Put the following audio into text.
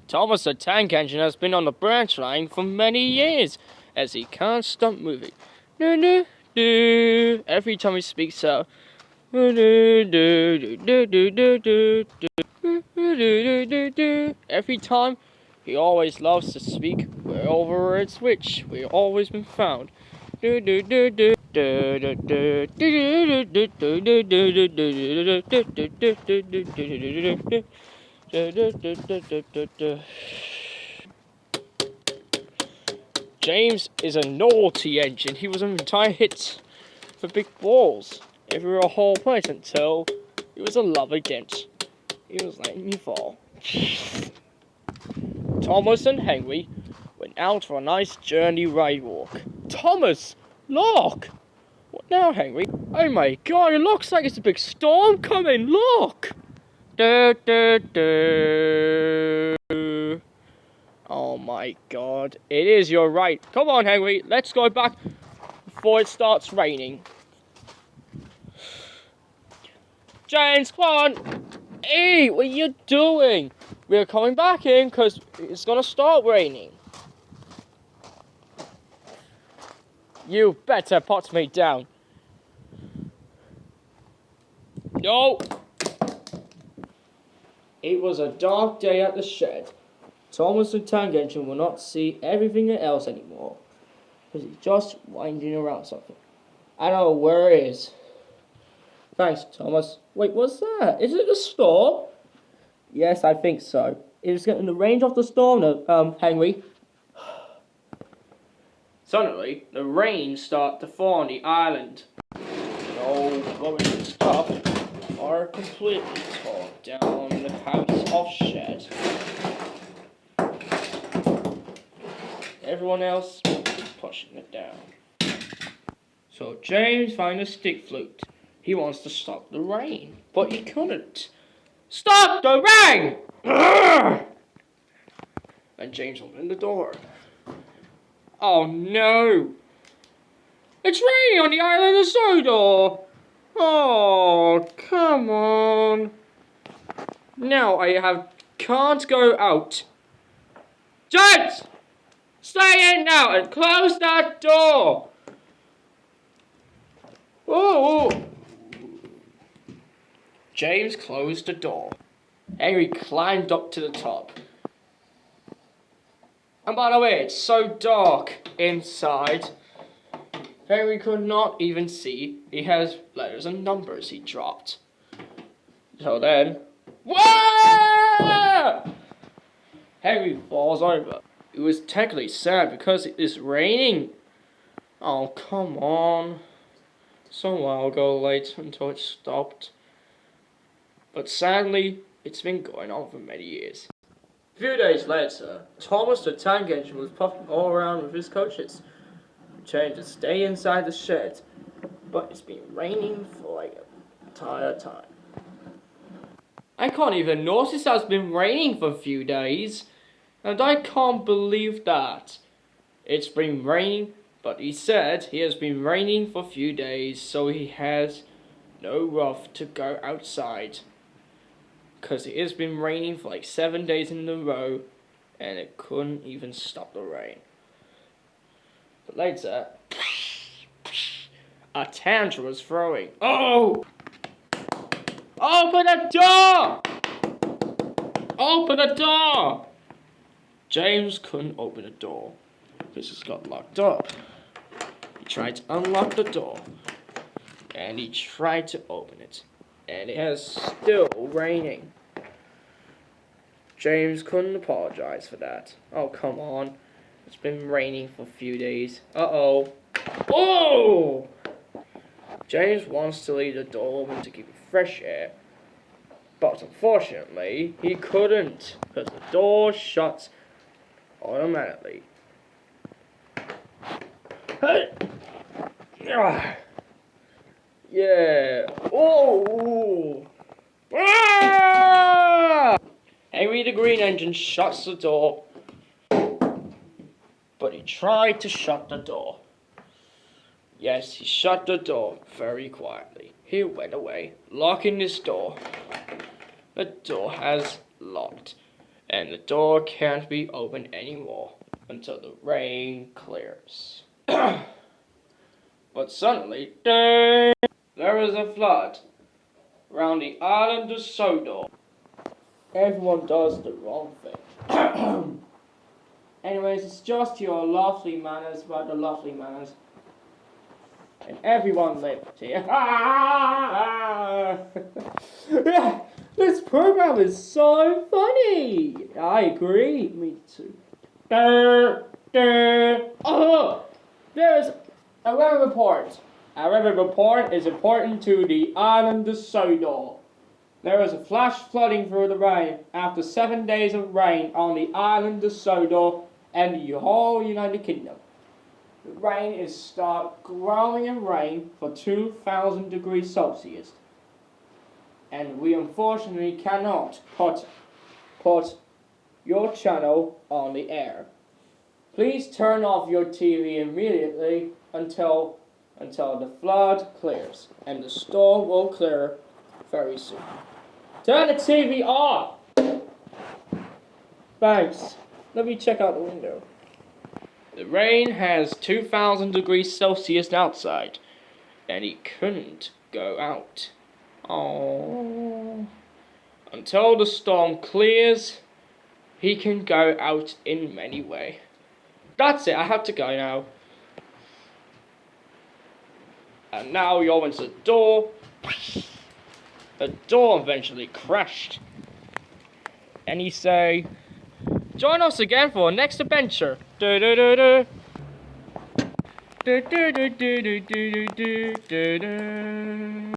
Thomas the Tank Engine has been on the branch line for many years, as he can't stop moving. Every time he speaks out. Every time, he always loves to speak wherever it's which we've always been found. James is a naughty engine. He was an entire hit for big balls every whole place until it was a lovely dent. He was letting me fall. Thomas and Henry went out for a nice journey ride walk. Thomas, look! What now, Henry? Oh my god, it looks like it's a big storm coming, look! Oh my god, it is, you're right. Come on, Henry, let's go back before it starts raining. James, come on! Hey, what are you doing? We're coming back in because it's gonna start raining. You better put me down. No! It was a dark day at the shed. Thomas the Tank Engine will not see everything else anymore, because he's just winding around something. I don't know where it is. Thanks, Thomas. Wait, what's that? Is it a storm? Yes, I think so. It is getting the range of the storm, Henry. Suddenly, the rain started to fall on the island. No rubbish stuff are completely torn down the house of shed. Everyone else is pushing it down. So James finds a stick flute. He wants to stop the rain, but he couldn't. Stop the rain! And James opened the door. Oh no! It's raining on the island of Sodor! Oh, come on. Now can't go out. James! Stay in now and close that door! Oh! James closed the door. Henry climbed up to the top. And by the way, it's so dark inside, Henry could not even see he has letters and numbers he dropped. So then, whoa! Henry falls over. It was technically sad because it is raining. Oh, come on. So I'll go late until it stopped. But sadly, it's been going on for many years. A few days later, Thomas the Tank Engine was puffing all around with his coaches. We changed to stay inside the shed, but it's been raining for like an entire time. I can't even notice that it's been raining for a few days, and I can't believe that. It's been raining, but he said he has been raining for a few days, so he has no rough to go outside. Because it has been raining for like 7 days in a row, and it couldn't even stop the rain. But later, a tantrum was throwing. Oh! Open the door! Open the door! James couldn't open the door because it got locked up. He tried to unlock the door, and he tried to open it. And it is still raining. James couldn't apologize for that. Oh, come on. It's been raining for a few days. Uh-oh. Oh! James wants to leave the door open to keep fresh air. But unfortunately, he couldn't, because the door shuts automatically. Hey! Yeah. Oh! Ah! Henry the Green Engine shuts the door, but he tried to shut the door. Yes, he shut the door very quietly. He went away, locking his door. The door has locked, and the door can't be opened anymore until the rain clears. But suddenly, there is a flood around the island of Sodor. Everyone does the wrong thing. Anyways, it's just your lovely manners about the lovely manners. And everyone lived here. This program is so funny. I agree. Me too. Oh, there's a weather report. A weather report is important to the island of Sodor. There is a flash flooding through the rain after 7 days of rain on the island of Sodor and the whole United Kingdom. The rain is start growing in rain for 2,000 degrees Celsius. And we unfortunately cannot put your channel on the air. Please turn off your TV immediately until the flood clears, and the storm will clear very soon. Turn the TV off! Thanks. Let me check out the window. The rain has 2,000 degrees Celsius outside, and he couldn't go out. Oh. Until the storm clears, he can go out in many ways. That's it, I have to go now. And now he opens the door. The door eventually crashed. And he say, join us again for our next adventure. Do do do do. Do do do do do do do do.